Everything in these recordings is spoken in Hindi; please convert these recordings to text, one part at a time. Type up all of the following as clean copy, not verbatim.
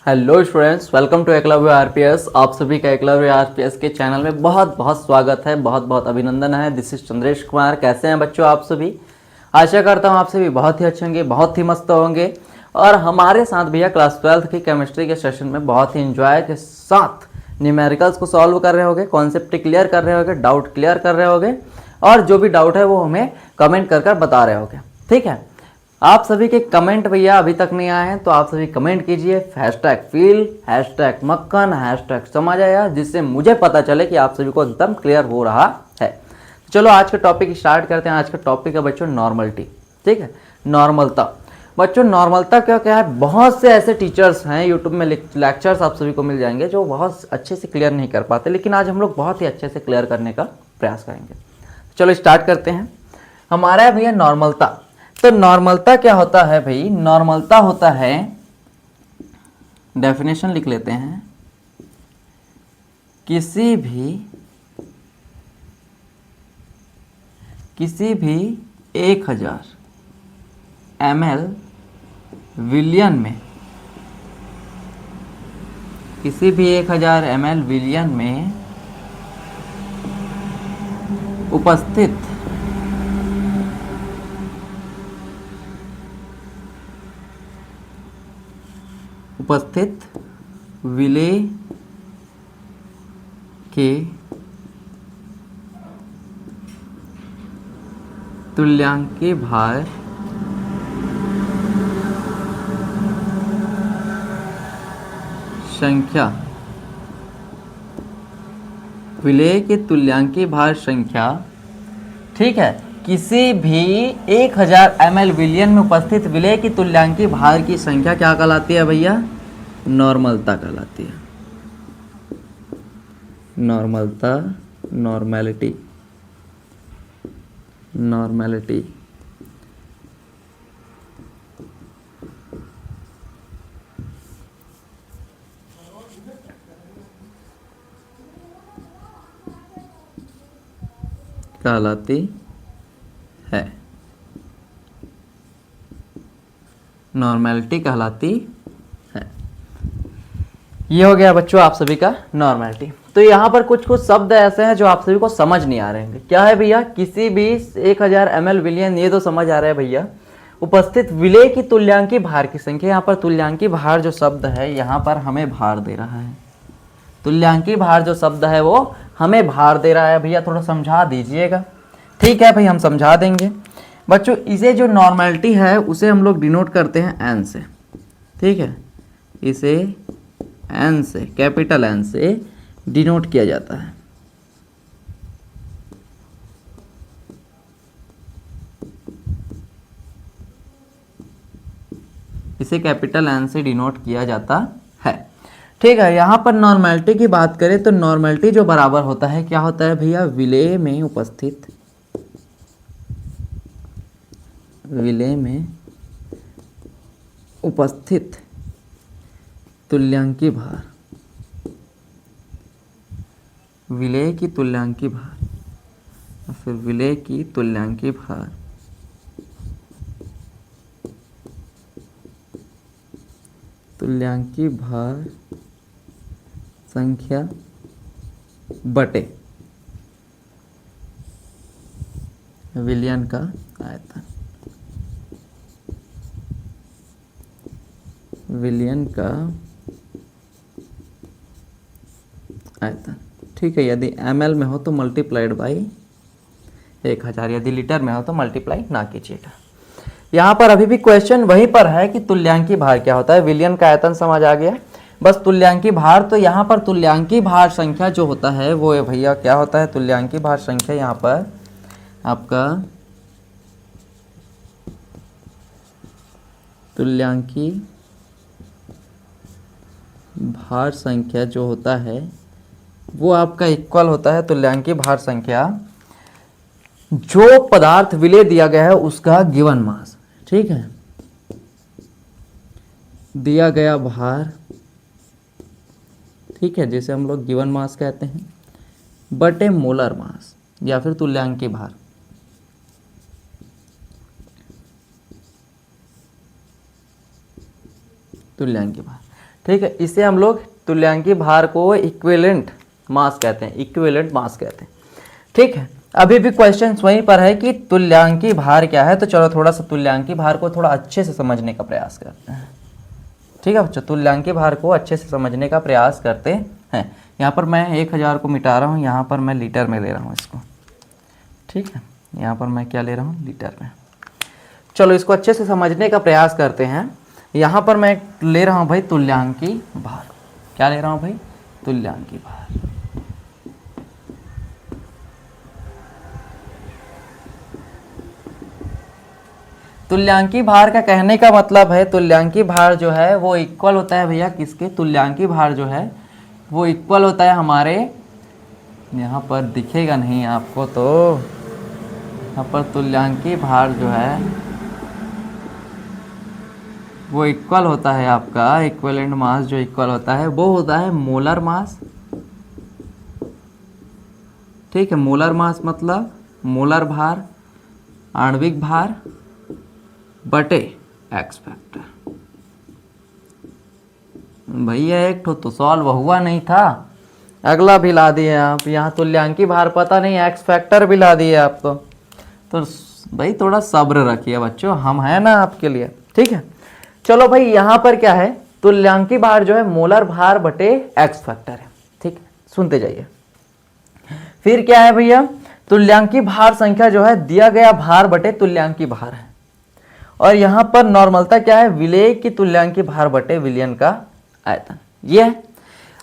Hello students, welcome to Eklavya RPS. आप सभी का एकलव्य आरपीएस के चैनल में बहुत बहुत स्वागत है, बहुत बहुत अभिनंदन है। This is Chandresh Kumar. कैसे हैं बच्चों आप सभी? आशा करता हूं आप सभी बहुत ही अच्छे होंगे, बहुत ही मस्त होंगे। और हमारे साथ भैया क्लास 12th की केमिस्ट्री के सेशन में बहुत ही एंजॉय के साथ न्यूमेरिकल्स को सॉल्व कर रहे होगे, कॉन्सेप्ट क्लियर कर रहे होगे, डाउट क्लियर कर रहे होगे, और जो भी डाउट है वो हमें कमेंट कर बता रहे होगे। ठीक है, आप सभी के कमेंट भैया अभी तक नहीं आए हैं तो आप सभी कमेंट कीजिए हैशटैग फील, हैशटैग मक्खन, हैशटैग समझ आया, जिससे मुझे पता चले कि आप सभी को एकदम क्लियर हो रहा है। चलो आज का टॉपिक स्टार्ट करते हैं। आज का टॉपिक है बच्चों नॉर्मलिटी। ठीक है, नॉर्मलता। बच्चों नॉर्मलता क्या है, बहुत से ऐसे टीचर्स हैं यूट्यूब में, लेक्चर्स आप सभी को मिल जाएंगे जो बहुत अच्छे से क्लियर नहीं कर पाते, लेकिन आज हम लोग बहुत ही अच्छे से क्लियर करने का प्रयास करेंगे। चलो स्टार्ट करते हैं। हमारा है भैया नॉर्मलता। तो नॉर्मलता क्या होता है भाई? नॉर्मलता होता है, डेफिनेशन लिख लेते हैं, किसी भी 1000 ml विलियन में, किसी भी 1000 ml विलियन में उपस्थित विलेय के तुल्यांकीय भार संख्या, विलेय के तुल्यांकीय भार संख्या। ठीक है, किसी भी 1000 ml विलियन में उपस्थित विलेय की तुल्यांकीय भार की संख्या क्या कहलाती है भैया? नॉर्मलता कहलाती है। नॉर्मलता, नॉर्मेलिटी, नॉर्मेलिटी कहलाती है, नॉर्मेलिटी कहलाती है। ये हो गया बच्चों आप सभी का नॉर्मेलिटी। तो यहाँ पर कुछ शब्द ऐसे हैं जो आप सभी को समझ नहीं आ रहे हैं। क्या है भैया? किसी भी 1000 ml विलियन, ये तो समझ आ रहा है भैया। उपस्थित विलेय की तुल्यांकीय भार की संख्या। यहाँ पर तुल्यांकीय भार जो शब्द है, यहाँ पर हमें भार दे रहा है। तुल्यांकीय भार जो शब्द है वो हमें भार दे रहा है। भैया थोड़ा समझा दीजिएगा। ठीक है भाई, हम समझा देंगे बच्चों। इसे जो नॉर्मेलिटी है उसे हम लोग डिनोट करते हैं एन से। ठीक है, इसे एन से, कैपिटल एन से डिनोट किया जाता है। इसे कैपिटल एन से डिनोट किया जाता है। ठीक है, यहां पर नॉर्मेलिटी की बात करें तो नॉर्मेलिटी जो बराबर होता है, क्या होता है भैया? विलेय में उपस्थित तुल्यांकीय भार, विलेय की तुल्यांकीय भार, फिर विलेय की तुल्यांकीय भार संख्या बटे विलियन का आयतन, विलियन का आयतन। ठीक है, यदि ml में हो तो मल्टीप्लाइड बाई 1000, यदि लीटर में हो तो मल्टीप्लाई ना कीजिएगा। यहाँ पर अभी भी क्वेश्चन वहीं पर है कि तुल्यांकीय भार क्या होता है। विलियन का आयतन समझ आ गया, बस तुल्यांकीय भार। तो यहाँ पर तुल्यांकीय भार संख्या जो होता है वो है भैया, क्या होता है? तुल्यांकीय भार संख्या यहाँ पर आपका तुल्यांकीय भार संख्या जो होता है वो आपका इक्वल होता है तुल्यांकीय भार संख्या जो पदार्थ विलेय दिया गया है उसका गिवन मास। ठीक है, दिया गया भार, ठीक है, जिसे हम लोग गिवन मास कहते हैं, बटे मोलर मास या फिर तुल्यांकीय भार। तुल्यांकीय भार, ठीक है, इसे हम लोग तुल्यांकी भार को इक्विवेलेंट मास कहते हैं, इक्विवेलेंट मास कहते हैं। ठीक है, अभी भी क्वेश्चन वहीं पर है कि तुल्यांकी भार क्या है। तो चलो थोड़ा सा तुल्यांकी भार को थोड़ा अच्छे से समझने का प्रयास करते हैं। ठीक है बच्चों, तुल्यांकी भार को अच्छे से समझने का प्रयास करते हैं। यहाँ पर मैं 1000 को मिटा रहा हूँ, यहाँ पर मैं लीटर में ले रहा हूँ इसको। ठीक है, यहाँ पर मैं क्या ले रहा हूँ, लीटर में। चलो इसको अच्छे से समझने का प्रयास करते हैं। यहाँ पर मैं ले रहा हूँ भाई तुल्यांकी भार। क्या ले रहा हूँ भाई, तुल्यांकी भार। तुल्यांकी भार का कहने का मतलब है, तुल्यांकी भार जो है वो इक्वल होता है भैया किसके, तुल्यांकी भार जो है वो इक्वल होता है हमारे, यहाँ पर दिखेगा नहीं आपको तो, यहाँ पर तुल्यांकी भार जो है वो इक्वल होता है आपका, इक्विवेलेंट मास जो इक्वल होता है वो होता है मोलर मास। ठीक है, मोलर मास मतलब मोलर भार, आणविक भार बटे एक्स फैक्टर। भैया एक तो सॉल्व हुआ नहीं था, अगला भी ला दिए आप। यहाँ तुल्यांकी भार पता नहीं, एक्स फैक्टर भी ला दिए आप तो भाई थोड़ा सब्र रखिए बच्चों, हम हैं ना आपके लिए। ठीक है, चलो भाई यहाँ पर क्या है, तुल्यांकी भार जो है मोलर भार बटे एक्स फैक्टर है। ठीक है, सुनते जाइए। फिर क्या है भैया, तुल्यांकी भार संख्या जो है दिया गया भार बटे तुल्यांकी भार है। और यहाँ पर नॉर्मलता क्या है, विलेय की तुल्यांकी भार बटे विलयन का आयतन, ये है।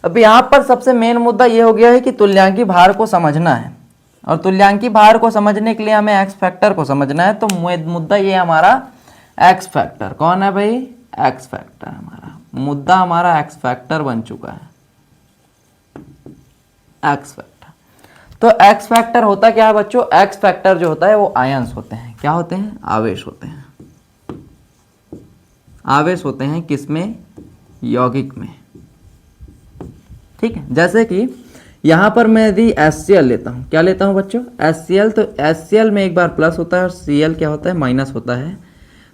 अब यहाँ पर सबसे मेन मुद्दा ये हो गया है कि तुल्यांकी भार को समझना है, और तुल्यांकी भार को समझने के लिए हमें एक्स फैक्टर को समझना है। तो मुद्दा ये हमारा एक्स फैक्टर, कौन है भाई, एक्स फैक्टर। हमारा मुद्दा हमारा एक्स फैक्टर बन चुका है, एक्स फैक्टर। तो एक्स फैक्टर होता क्या है बच्चों, एक्स फैक्टर जो होता है वो आयंस होते हैं। क्या होते हैं, आवेश होते हैं। आवेश होते हैं किसमें, यौगिक में। ठीक है, जैसे कि यहाँ पर मैं यदि HCl लेता हूँ, क्या लेता हूँ बच्चों, HCl। तो HCl में एक बार प्लस होता है और Cl क्या होता है, माइनस होता है।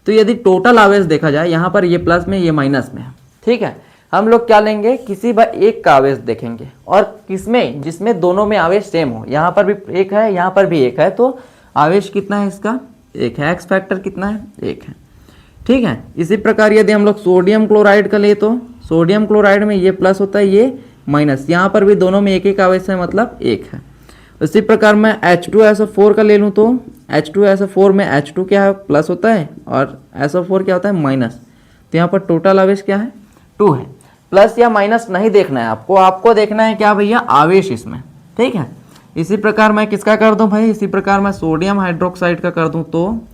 तो यदि टोटल आवेश देखा जाए, यहाँ पर ये प्लस में ये माइनस में है। ठीक है, हम लोग क्या लेंगे, किसी एक का आवेश देखेंगे, और किसमें, जिसमें दोनों में आवेश सेम हो। यहाँ पर भी एक है, यहाँ पर भी एक है, तो आवेश कितना है इसका, एक है। एक्स फैक्टर कितना है, एक है। ठीक है, इसी प्रकार यदि हम लोग सोडियम क्लोराइड का ले, तो सोडियम क्लोराइड में ये प्लस होता है, ये माइनस। यहाँ पर भी दोनों में एक एक आवेश है, मतलब एक है। इसी प्रकार मैं H2SO4 का ले लूँ, तो H2SO4 में H2 क्या है, प्लस होता है, और SO4 क्या होता है, माइनस। तो यहाँ पर टोटल आवेश क्या है, 2 है। प्लस या माइनस नहीं देखना है आपको, आपको देखना है क्या भैया, आवेश इसमें। ठीक है, इसी प्रकार मैं किसका कर दूं भाई, इसी प्रकार मैं सोडियम हाइड्रोक्साइड का कर दूं। तो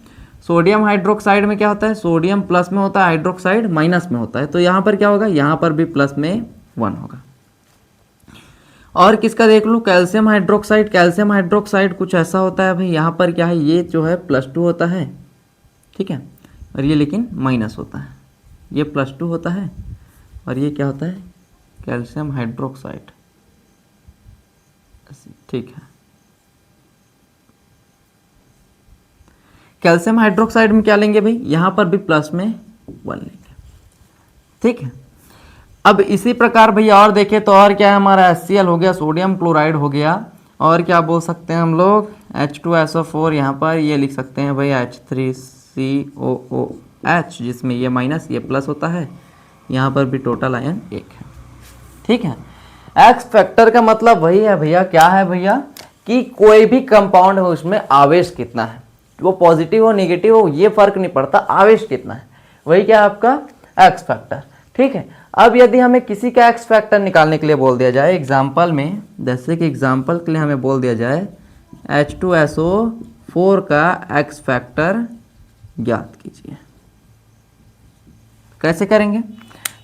सोडियम हाइड्रोक्साइड में क्या होता है, सोडियम प्लस में होता है, हाइड्रोक्साइड माइनस में होता है। तो यहाँ पर क्या होगा, यहाँ पर भी प्लस में 1 होगा। और किसका देख लूँ, कैल्शियम हाइड्रोक्साइड। कैल्शियम हाइड्रोक्साइड कुछ ऐसा होता है भाई, यहाँ पर क्या है, ये जो है +2 होता है। ठीक है, और ये लेकिन माइनस होता है, ये +2 होता है, और ये क्या होता है, कैल्शियम हाइड्रोक्साइड। ठीक है, कैल्शियम हाइड्रोक्साइड में क्या लेंगे भाई, यहाँ पर भी प्लस में 1 लेंगे। ठीक है, अब इसी प्रकार भैया और देखें तो और क्या है, हमारा HCl हो गया, सोडियम क्लोराइड हो गया, और क्या बोल सकते हैं हम लोग, H2SO4। यहाँ पर ये लिख सकते हैं भाई H3COOH, जिसमें ये माइनस ये प्लस होता है। यहाँ पर भी टोटल आयन 1 है। ठीक है, एक्स फैक्टर का मतलब वही है भैया, क्या है भैया, कि कोई भी कंपाउंड हो उसमें आवेश कितना है, वो पॉजिटिव हो नेगेटिव हो ये फर्क नहीं पड़ता, आवेश कितना है, वही क्या है आपका एक्स फैक्टर। ठीक है, अब यदि हमें किसी का एक्स फैक्टर निकालने के लिए बोल दिया जाए एग्जाम्पल में, जैसे कि एग्जाम्पल के लिए हमें बोल दिया जाए H2SO4 का एक्स फैक्टर ज्ञात कीजिए, कैसे करेंगे,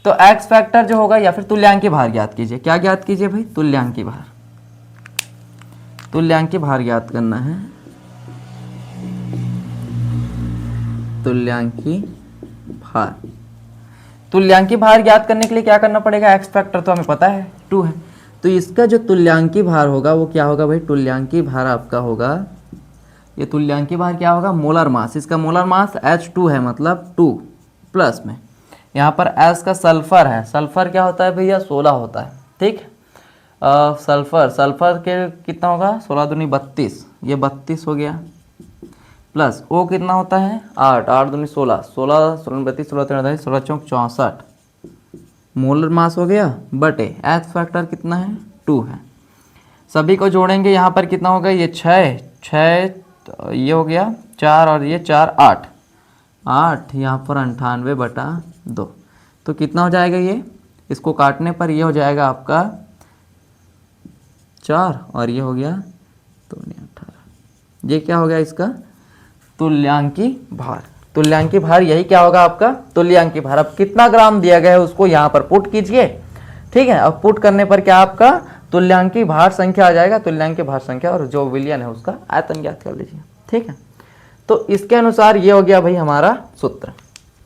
तो एक्स फैक्टर जो होगा, या फिर तुल्यांकी भार ज्ञात कीजिए। क्या ज्ञात कीजिए भाई, तुल्यांकी भार। तुल्यांकी भार ज्ञात करना है, तुल्यांकी भार। तुल्यांकी भार ज्ञात करने के लिए क्या करना पड़ेगा, एक्स फैक्टर तो हमें पता है 2 है, तो इसका जो तुल्यांकी भार होगा वो क्या होगा भाई, तुल्यांकी भार आपका होगा, ये तुल्यांकी भार क्या होगा, मोलर मास। इसका मोलर मास H2 है, मतलब 2 प्लस में, यहाँ पर S का सल्फर है, सल्फर क्या होता है भैया 16 होता है, ठीक। सल्फर के कितना होगा 16 दूनी 32, ये 32 हो गया, प्लस O कितना होता है 8, 8 दूनी 16, 16 16 32 16 33 16 चौक 64 मोलर मास हो गया, बटे एक्स फैक्टर कितना है 2 है। सभी को जोड़ेंगे, यहाँ पर कितना होगा ये 6 6 तो ये हो गया 4 और ये 4 8 8, यहाँ पर 98/2, तो कितना हो जाएगा ये, इसको काटने पर ये हो जाएगा आपका 4 और ये हो गया 2 18, ये क्या हो गया इसका तुल्यांकी भार। तुल्यांकी भार यही क्या होगा आपका तुल्यांकी भार। अब कितना ग्राम दिया गया है उसको यहाँ पर पुट कीजिए, ठीक है। अब पुट करने पर क्या आपका तुल्यांकी भार संख्या आ जाएगा, तुल्यांकी भार संख्या, और जो विलयन है उसका आयतन ज्ञात कर लीजिए, ठीक है। तो इसके अनुसार ये हो गया भाई हमारा सूत्र,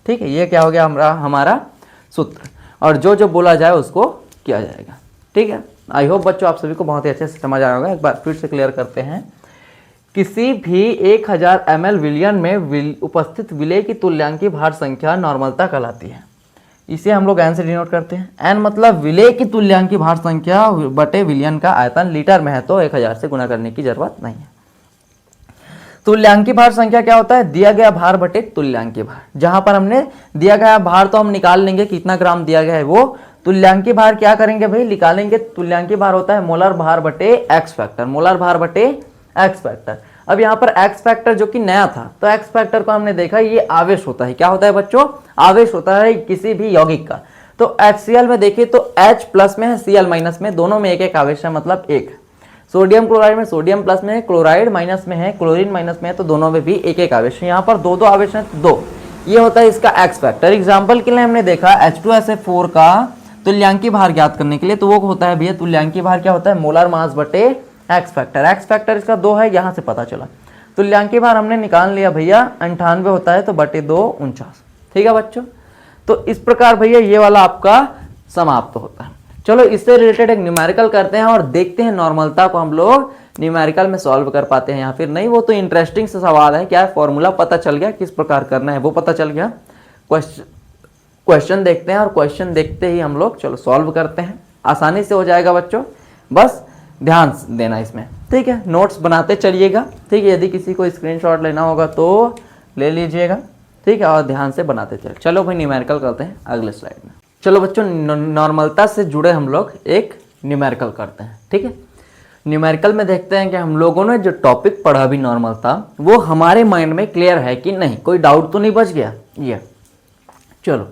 ठीक है। ये क्या हो गया हमारा सूत्र, और जो जो बोला जाए उसको किया जाएगा, ठीक है। आई होप बच्चों आप सभी को बहुत ही अच्छे से समझ आया होगा। एक बार फिर से क्लियर करते हैं। किसी भी 1000 ml विलयन में उपस्थित विलेय की तुल्यांकी भार संख्या नॉर्मलता कहलाती है। इसे हम लोग एन से डिनोट करते हैं। एन मतलब विलेय की तुल्यांकी भार संख्या बटे विलयन का आयतन, लीटर में है तो 1000 से गुना करने की जरूरत नहीं है। तुल्यांकी भार संख्या क्या होता है, दिया गया भार बटे तुल्यांकी भार। जहां पर हमने दिया गया भार तो हम निकाल लेंगे कितना ग्राम दिया गया है वो, तुल्यांकी भार क्या करेंगे भाई निकालेंगे। तुल्यांकी भार होता है मोलर भार बटे एक्स फैक्टर, मोलर भार बटे एक्स फैक्टर। अब यहाँ पर एक्स फैक्टर जो कि नया था, तो एक्स फैक्टर को हमने देखा ये आवेश होता है। क्या होता है बच्चों, आवेश होता है किसी भी यौगिक का। तो HCl में देखिए तो H प्लस में है, Cl माइनस में, दोनों में एक एक आवेश है, मतलब एक। सोडियम क्लोराइड में सोडियम प्लस में है, क्लोराइड माइनस में है, क्लोरीन माइनस में है, तो दोनों में भी एक एक आवेश है। यहाँ पर दो दो आवेश है, दो, ये होता है इसका एक्स फैक्टर। एग्जाम्पल के लिए हमने देखा H2SO4 का तुल्यांकी भार ज्ञात करने के लिए, तो वो होता है भैया तुल्यांकी भार क्या होता है मोलर मास बटे एक्स फैक्टर। एक्स फैक्टर इसका 2 है, यहाँ से पता चला। तुल्यांकी भार हमने निकाल लिया भैया 98 होता है, तो बटे 2 49, ठीक है बच्चों। तो इस प्रकार भैया ये वाला आपका समाप्त होता है। चलो इससे रिलेटेड एक न्यूमेरिकल करते हैं और देखते हैं नॉर्मलता को हम लोग न्यूमेरिकल में सॉल्व कर पाते हैं या फिर नहीं। वो तो इंटरेस्टिंग सा सवाल है, क्या है फॉर्मूला पता चल गया, किस प्रकार करना है वो पता चल गया। क्वेश्चन देखते हैं और क्वेश्चन देखते ही हम लोग चलो सॉल्व करते हैं, आसानी से हो जाएगा बच्चों, बस ध्यान देना इसमें, ठीक है। नोट्स बनाते चलिएगा, ठीक है। यदि किसी को स्क्रीनशॉट लेना होगा तो ले लीजिएगा, ठीक है, और ध्यान से बनाते चले। चलो भाई न्यूमेरिकल करते हैं अगले स्लाइड में। चलो बच्चों नॉर्मलता से जुड़े हम लोग एक न्यूमेरिकल करते हैं, ठीक है। न्यूमेरिकल में देखते हैं कि हम लोगों ने जो टॉपिक पढ़ा भी नॉर्मल था वो हमारे माइंड में क्लियर है कि नहीं, कोई डाउट तो नहीं बच गया। ये चलो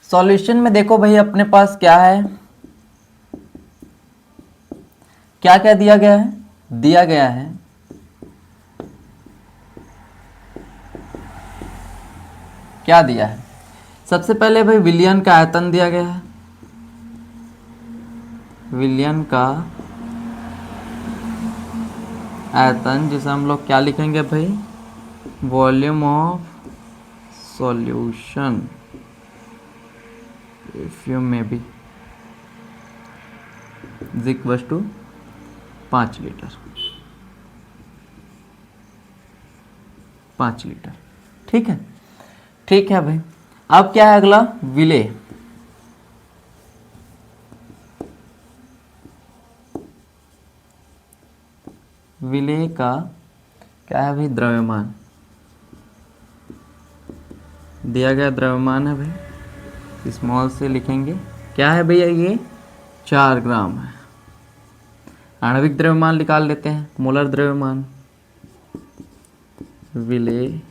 सॉल्यूशन में देखो भाई अपने पास क्या है, क्या क्या दिया गया है, दिया गया है क्या दिया है, सबसे पहले भाई विलयन का आयतन दिया गया है। विलयन का आयतन जिसे हम लोग क्या लिखेंगे भाई, volume of solution if you may be is equal to 5 litre, 5 litre, ठीक है, ठीक है भाई। अब क्या है अगला, विलेय। विलेय का क्या है भाई, द्रव्यमान दिया गया, द्रव्यमान है भाई, स्मॉल से लिखेंगे, क्या है भैया ये 4 ग्राम है। आणविक द्रव्यमान निकाल लेते हैं, मोलर द्रव्यमान, विलेय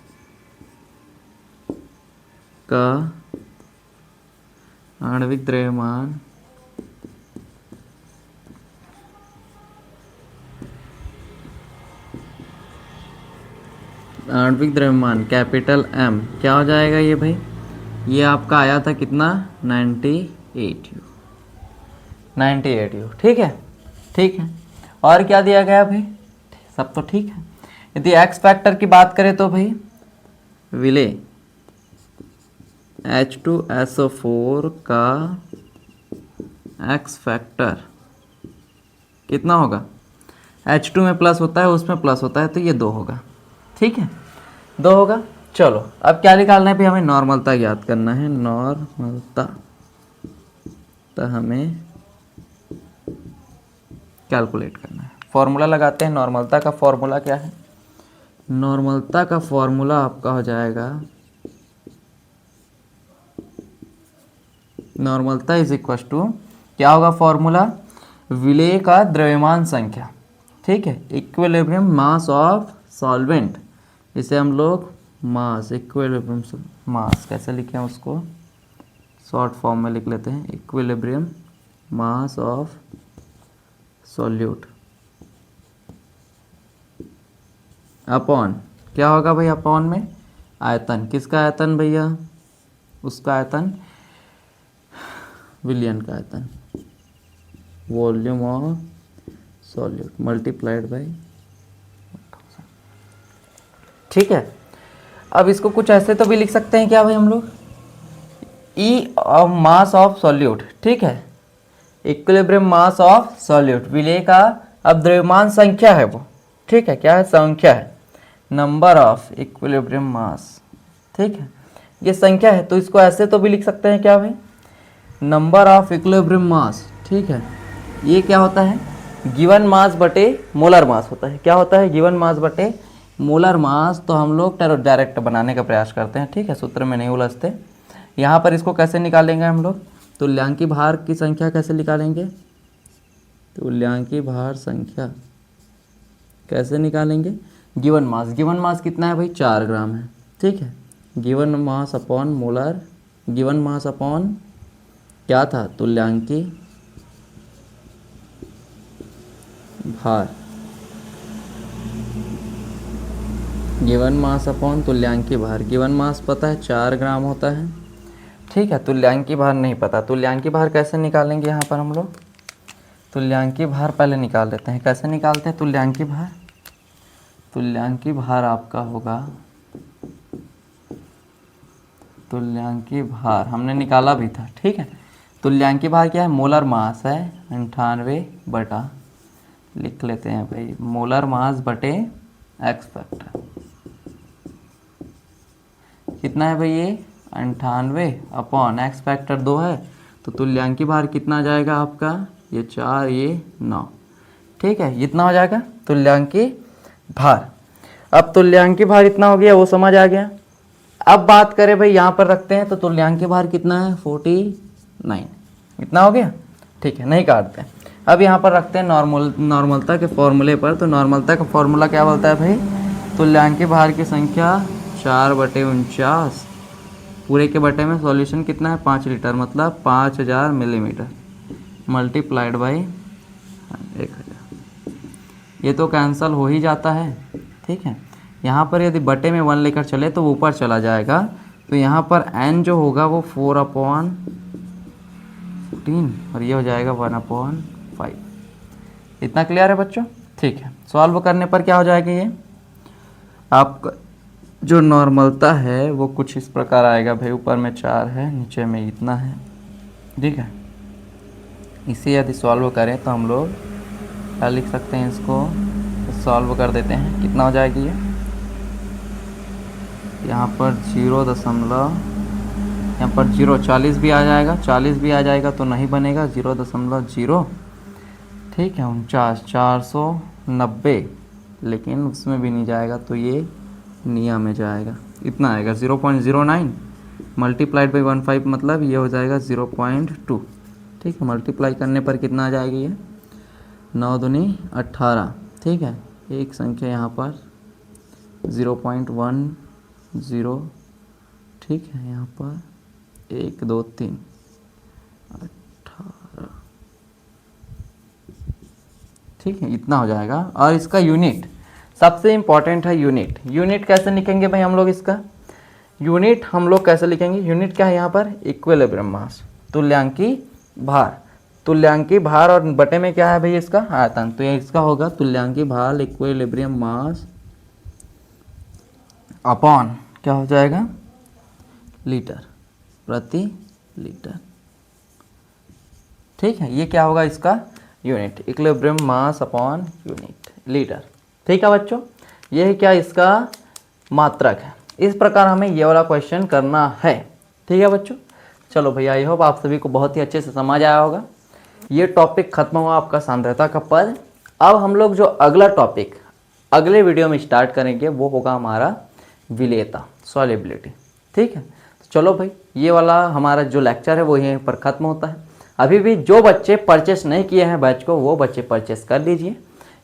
का आणविक द्रव्यमान कैपिटल M क्या हो जाएगा ये भाई, ये आपका आया था कितना 98 U, ठीक है, ठीक है। और क्या दिया गया भाई, सब तो ठीक है। यदि एक्स फैक्टर की बात करें तो भाई विलेय H2SO4 का एक्स फैक्टर कितना होगा, H2 में प्लस होता है उसमें प्लस होता है, तो ये 2 होगा, ठीक है, 2 होगा। चलो अब क्या निकालना है भाई, हमें नॉर्मलता ज्ञात करना है। नॉर्मलता तो हमें कैलकुलेट करना है। फॉर्मूला लगाते हैं। नॉर्मलता का फॉर्मूला क्या है? नॉर्मलता का फॉर्मूला आपका हो जाएगा, नॉर्मलता इज इक्वल टू, क्या होगा फॉर्मूला? विलेय का द्रव्यमान संख्या, ठीक है, इक्विलिब्रियम मास ऑफ सॉल्वेंट। इसे हम लोग मास, इक्विलिब्रियम मास कैसे लिखें उसको, शॉर्ट फॉर्म में लिख लेते हैं, equilibrium mass of solute upon, क्या होगा भाई अपॉन में आयतन। किसका आयतन भैया? उसका आयतन, विलयन का आयतन, volume of solute multiplied by 1000। ठीक है, अब इसको कुछ ऐसे तो भी लिख सकते हैं क्या भाई हम लोग, ई ऑफ मास ऑफ सॉल्यूट, ठीक है, इक्विलिब्रियम मास ऑफ सॉल्यूट, विलेय का अब द्रव्यमान संख्या है वो, ठीक है, क्या है? संख्या है, नंबर ऑफ इक्विलिब्रियम मास, ठीक है, ये संख्या है। तो इसको ऐसे तो भी लिख सकते हैं क्या भाई, नंबर ऑफ इक्विलिब्रियम मास, ठीक है। ये क्या होता है? गिवन मास बटे मोलर मास होता है। क्या होता है? गिवन मास बटे मोलर मास। तो हम लोग डायरेक्ट बनाने का प्रयास करते हैं, ठीक है, सूत्र में नहीं उलझते। यहाँ पर इसको कैसे निकालेंगे हम लोग? तुल्यांकी भार की संख्या कैसे निकालेंगे? तुल्यांकी भार संख्या कैसे निकालेंगे? गिवन मास, गिवन मास कितना है भाई? 4 ग्राम है, ठीक है। Given mass upon molar, given mass upon क्या था? तुल्यांकी भार, गिवन मास अपॉन तुल्यांकी भार। गिवन मास पता है 4 ग्राम होता है, ठीक है। तुल्यांकी भार नहीं पता। तुल्यांकी भार कैसे निकालेंगे? यहाँ पर हम लोग तुल्यांकी भार पहले निकाल लेते हैं। कैसे निकालते हैं तुल्यांकी भार? तुल्यांकी भार आपका होगा, तुल्यांकी भार हमने निकाला भी था, ठीक है। तुल्यांकी भार क्या है? मोलर मास है 98 बटा, लिख लेते हैं भाई, मोलर मास बटे एक्स फैक्टर। कितना है भाई ये? 98 अपॉन एक्स फैक्टर 2 है, तो तुल्यांकी भार कितना जाएगा आपका? ये 4, ये 9, ठीक है, इतना हो जाएगा तुल्यांकी भार। अब तुल्यांकी भार इतना हो गया, वो समझ आ गया। अब बात करें भाई, यहाँ पर रखते हैं तो तुल्यांकी भार कितना है? 49, इतना हो गया, ठीक है, नहीं काटते हैं। अब यहाँ पर रखते हैं नॉर्मलता के फॉर्मूले पर। तो नॉर्मलता का फॉर्मूला क्या बोलता है भाई? तुल्यांकी भार की संख्या 4/49, पूरे के बटे में सॉल्यूशन कितना है? 5 लीटर, मतलब 5000 मिलीमीटर, मल्टीप्लाइड बाई 1000। ये तो कैंसिल हो ही जाता है, ठीक है। यहाँ पर यदि बटे में 1 लेकर चले तो ऊपर चला जाएगा, तो यहाँ पर n जो होगा वो 4/14 और ये हो जाएगा 1/5। इतना क्लियर है बच्चों? ठीक है, सॉल्व करने पर क्या हो जाएगा? ये आपका जो नॉर्मलता है वो कुछ इस प्रकार आएगा भाई, ऊपर में 4 है, नीचे में इतना है, ठीक है। इसे यदि सॉल्व करें तो हम लोग क्या लिख सकते हैं? इसको सॉल्व कर देते हैं। कितना हो जाएगी ये? यहाँ पर 40 भी आ जाएगा, 40 भी आ जाएगा तो नहीं बनेगा, 0.0, ठीक है, 490, लेकिन उसमें भी नहीं जाएगा तो ये निया में जाएगा, इतना आएगा 0.09 मल्टीप्लाइड बाई 15, मतलब ये हो जाएगा 0.2, ठीक है। मल्टीप्लाई करने पर कितना आ जाएगी ये? 9 दूनी 18, ठीक है। एक संख्या यहाँ पर 0.10, ठीक है, यहाँ पर 1 2 3 18, ठीक है, इतना हो जाएगा। और इसका यूनिट सबसे इम्पॉर्टेंट है, यूनिट। यूनिट कैसे लिखेंगे भाई हम लोग? इसका यूनिट हम लोग कैसे लिखेंगे? यूनिट क्या है यहाँ पर? इक्विलिब्रियम मास, तुल्यांकी भार। तुल्यांकी भार और बटे में क्या है भाई? इसका आयतन। तो ये इसका होगा तुल्यांकी भार इक्विलिब्रियम मास अपॉन क्या हो जाएगा? लीटर प्रति लीटर, ठीक है। ये क्या होगा इसका? Unit, equilibrium mass upon unit litre, ठीक है बच्चों। ये है क्या? इसका मात्रक है, इस प्रकार हमें ये वाला क्वेश्चन करना है। ठीक है बच्चों, चलो भैया, आई होप आप सभी को बहुत ही अच्छे से समझ आया होगा। ये टॉपिक खत्म हुआ आपका सांद्रता का पद। अब हम लोग जो अगला टॉपिक अगले वीडियो में स्टार्ट करेंगे वो होगा हमारा विलेयता, सॉल्युबिलिटी। ठीक है, तो चलो भाई, ये वाला हमारा जो लेक्चर है वो यहीं पर ख़त्म होता है। अभी भी जो बच्चे परचेस नहीं किए हैं बैच को, वो बच्चे परचेस कर लीजिए,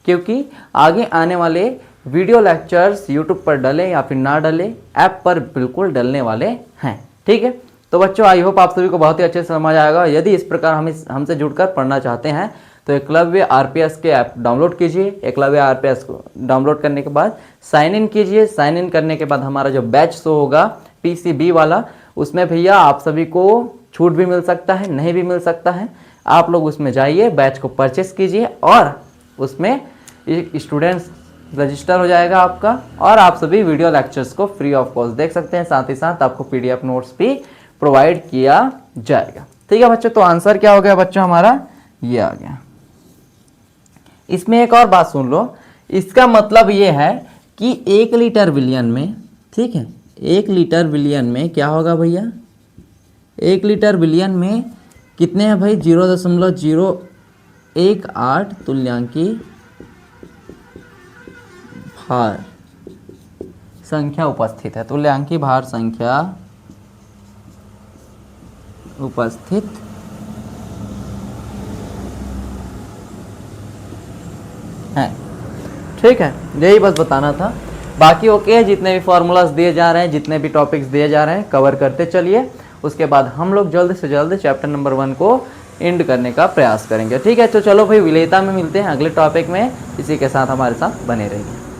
क्योंकि आगे आने वाले वीडियो लेक्चर्स यूट्यूब पर डले या फिर ना डले, ऐप पर बिल्कुल डलने वाले हैं। ठीक है, तो बच्चों आई होप आप सभी को बहुत ही अच्छे से समझ आएगा। यदि इस प्रकार हमसे जुड़कर पढ़ना चाहते हैं तो एकलव्य आरपीएस के ऐप डाउनलोड कीजिए। एकलव्य आरपीएस को डाउनलोड करने के बाद साइन इन कीजिए। साइन इन करने के बाद हमारा जो बैच शो होगा पीसीबी वाला, उसमें भैया आप सभी को छूट भी मिल सकता है, नहीं भी मिल सकता है। आप लोग उसमें जाइए, बैच को परचेस कीजिए और उसमें स्टूडेंट्स रजिस्टर हो जाएगा आपका, और आप सभी वीडियो लेक्चर्स को फ्री ऑफ कॉस्ट देख सकते हैं। साथ ही साथ आपको पीडीएफ नोट्स भी प्रोवाइड किया जाएगा। ठीक है बच्चों, तो आंसर क्या हो गया बच्चों, हमारा ये आ गया। इसमें एक और बात सुन लो, इसका मतलब ये है कि 1 लीटर विलियन में, ठीक है, 1 लीटर विलियन में क्या होगा भैया, 1 लीटर विलियन में कितने हैं भाई, 0.018 तुल्यांकी भार संख्या उपस्थित है। तुल्यांकी भार संख्या उपस्थित है। ठीक है, यही बस बताना था। बाकी ओके है, जितने भी फॉर्मूलाज दिए जा रहे हैं, जितने भी टॉपिक्स दिए जा रहे हैं, कवर करते चलिए। उसके बाद हम लोग जल्द से जल्द चैप्टर नंबर 1 को एंड करने का प्रयास करेंगे। ठीक है, तो चलो भाई, विलेयता में मिलते हैं अगले टॉपिक में। इसी के साथ हमारे साथ बने रहिए।